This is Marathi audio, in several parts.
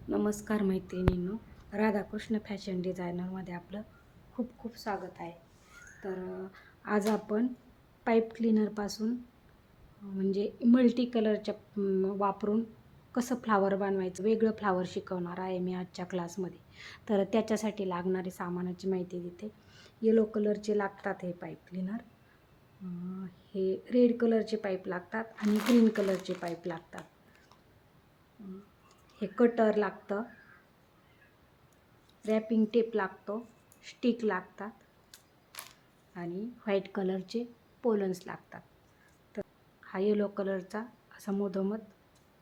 नमस्कार मैत्रिणींनो, राधाकृष्ण फॅशन डिझायनरमध्ये आपलं खूप खूप स्वागत आहे. तर आज आपण पाईप क्लीनरपासून म्हणजे मल्टी कलरच्या वापरून कसं फ्लावर बनवायचं वेगळं फ्लावर शिकवणार आहे मी आजच्या क्लासमध्ये. तर त्याच्यासाठी लागणारी सामानाची माहिती देते. येलो कलरचे लागतात हे पाईप क्लीनर, हे रेड कलरचे पाईप लागतात आणि ग्रीन कलरचे पाईप लागतात. हे कटर लागतं, रॅपिंग टेप लागतो, स्टिक लागतात आणि व्हाईट कलरचे पोलन्स लागतात. तर हा येलो कलरचा असा मधोमध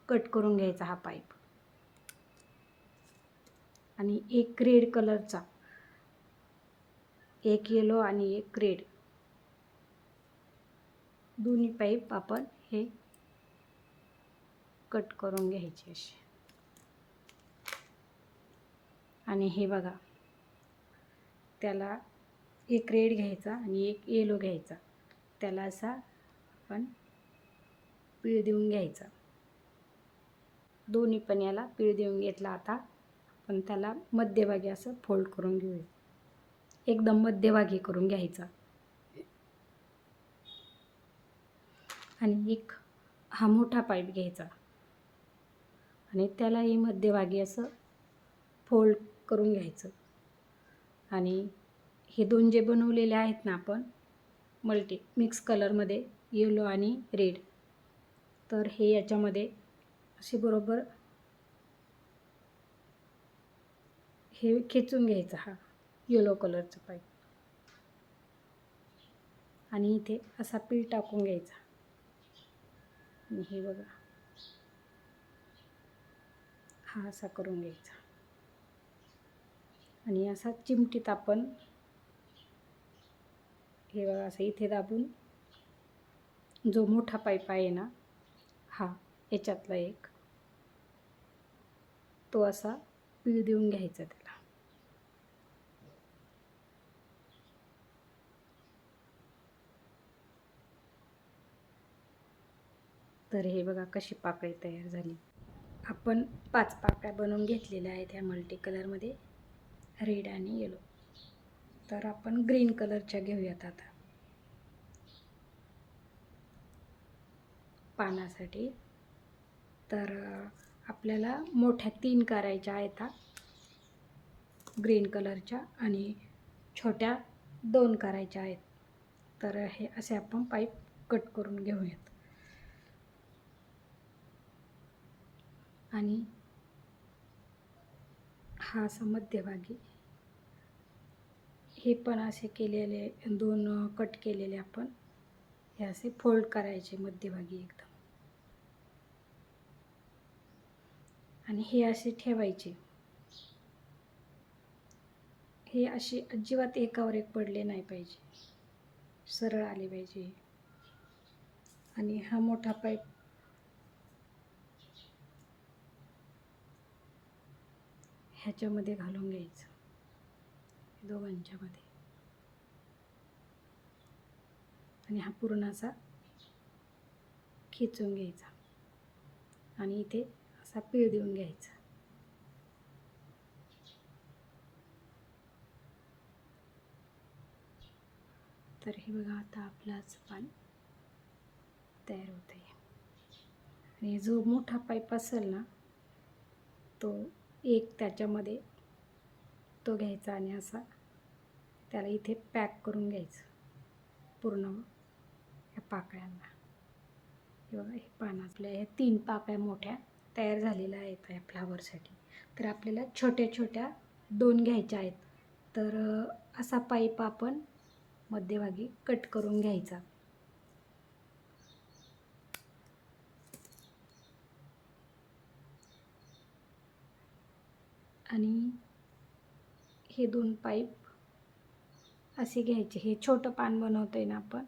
कट करून घ्यायचा हा पाईप, आणि एक रेड कलरचा, एक येलो आणि एक रेड, दोन्ही पाईप आपण हे कट करून घ्यायचे असे. आणि हे बघा, त्याला एक रेड घ्यायचा आणि एक येलो घ्यायचा, त्याला असा आपण पीळ देऊन घ्यायचा. दोन्ही पण याला पीळ देऊन घेतला. आता आपण त्याला मध्यभागी असं फोल्ड करून घेऊया, एकदम मध्यभागी करून घ्यायचा. आणि एक हा मोठा पाईप घ्यायचा आणि त्यालाही मध्यभागी असं फोल्ड करून घ्यायचं. आणि हे दोन जे बनवलेले आहेत ना आपण मल्टी मिक्स कलरमध्ये, येलो आणि रेड, तर हे याच्यामध्ये असे बरोबर हे खेचून घ्यायचा हा येलो कलरचा पाईप, आणि इथे असा पीळ टाकून घ्यायचा. आणि हे बघा, हा असा करून घ्यायचा. आणि असा चिमटीत आपण हे बघा असं इथे दाबून, जो मोठा पाईप आहे ना हा याच्यातला एक, तो असा पीळ देऊन घ्यायचा त्याला. तर हे बघा कशी पाकळी तयार झाली. आपण 5 पाकळ्या बनवून घेतलेल्या आहेत ह्या मल्टी कलरमध्ये, रेड आणि येलो. तर आपण ग्रीन कलरच्या घेऊयात आता पानासाठी. तर आपल्याला मोठ्या 3 करायच्या आहेत ग्रीन कलरच्या, आणि छोट्या 2 करायच्या आहेत. तर हे असे आपण पाईप कट करून घेऊयात. आणि हा असा मध्यभागी हे पण असे केलेले 2 कट केलेले आपण हे असे फोल्ड करायचे मध्यभागी एकदम, आणि हे असे ठेवायचे. हे असे अजिबात एकावर एक पडले नाही पाहिजे, सरळ आले पाहिजे. आणि हा मोठा पाईप ह्याच्यामध्ये घालून घ्यायचं, दोघांच्या मध्ये, आणि हा पूर्ण असा खेचून घ्यायचा आणि इथे असा पीळ देऊन घ्यायचा. तर हे बघा, आता आपलं असं पान तयार होत आहे. आणि जो मोठा पाईप असेल ना तो एक त्याच्यामध्ये तो घ्यायचा आणि असा त्याला इथे पॅक करून घ्यायचं पूर्ण या पाकळ्यांना. हे बघा, हे पान आपल्या ह्या 3 पाकळ्या मोठ्या तयार झालेल्या आहेत या फ्लावरसाठी. तर आपल्याला छोट्या छोट्या 2 घ्यायच्या आहेत. तर असा पाईप आपण मध्यभागी कट करून घ्यायचा. आणि हे 2 पाईप असे घ्यायचे. हे छोटं पान बनवतोय ना आपण,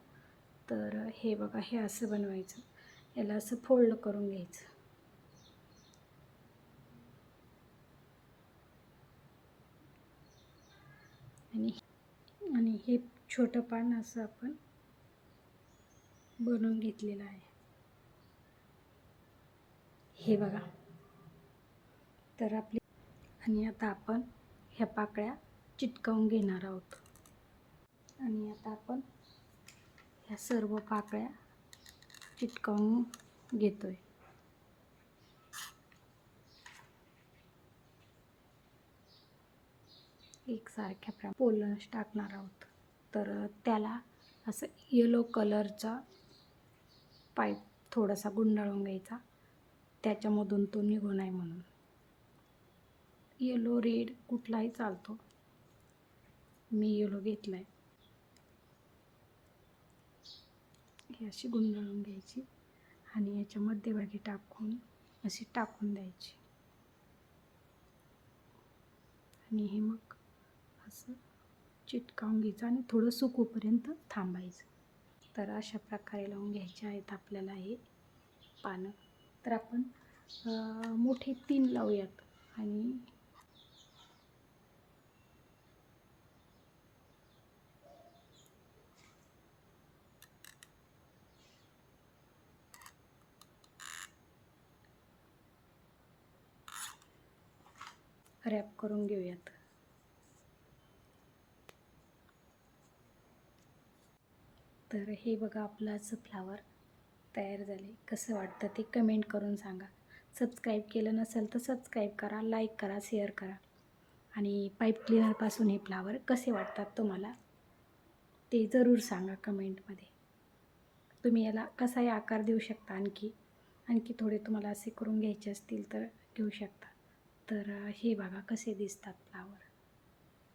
तर हे बघा, हे असं बनवायचं. याला असं फोल्ड करून घ्यायचं. आणि हे छोटं पान असं आपण बनवून घेतलेलं आहे. हे बघा, तर आपली आणि आता आपण ह्या पाकळ्या चिटकवून घेणार आहोत. आणि आता आपण ह्या सर्व पाकळ्या चिटकवून घेतोय. एकसारख्या पोलन्स टाकणार आहोत. तर त्याला असं येलो कलरचा पाईप थोडासा गुंडाळून घ्यायचा, त्याच्यामधून तो निघू नये म्हणून. येलो रेड कुठलाही चालतो, मी येलो घेतलाय. ही अशी गुंडाळून घ्यायची आणि याच्या मध्यभागी टाकून अशी टाकून द्यायची. आणि हे मग असं चिटकावून घ्यायचं आणि थोडं सुकूपर्यंत थांबायचं. तर अशा प्रकारे लावून घ्यायचे आहेत आपल्याला हे पानं. तर आपण मोठे 3 लावूयात. आणि रॅप करून घेऊयात. तर हे बघा, आपलं असं फ्लावर तयार झाले. कसं वाटतं ते कमेंट करून सांगा. सबस्क्राईब केलं नसेल तर सबस्क्राईब करा, लाईक करा, शेअर करा. आणि पाईप क्लीनरपासून हे फ्लावर कसे वाटतात तुम्हाला ते जरूर सांगा कमेंटमध्ये. तुम्ही याला कसाही आकार देऊ शकता. आणखी थोडे तुम्हाला असे करून घ्यायचे असतील तर घेऊ शकता. तर हे बघा कसे दिसतात फ्लावर.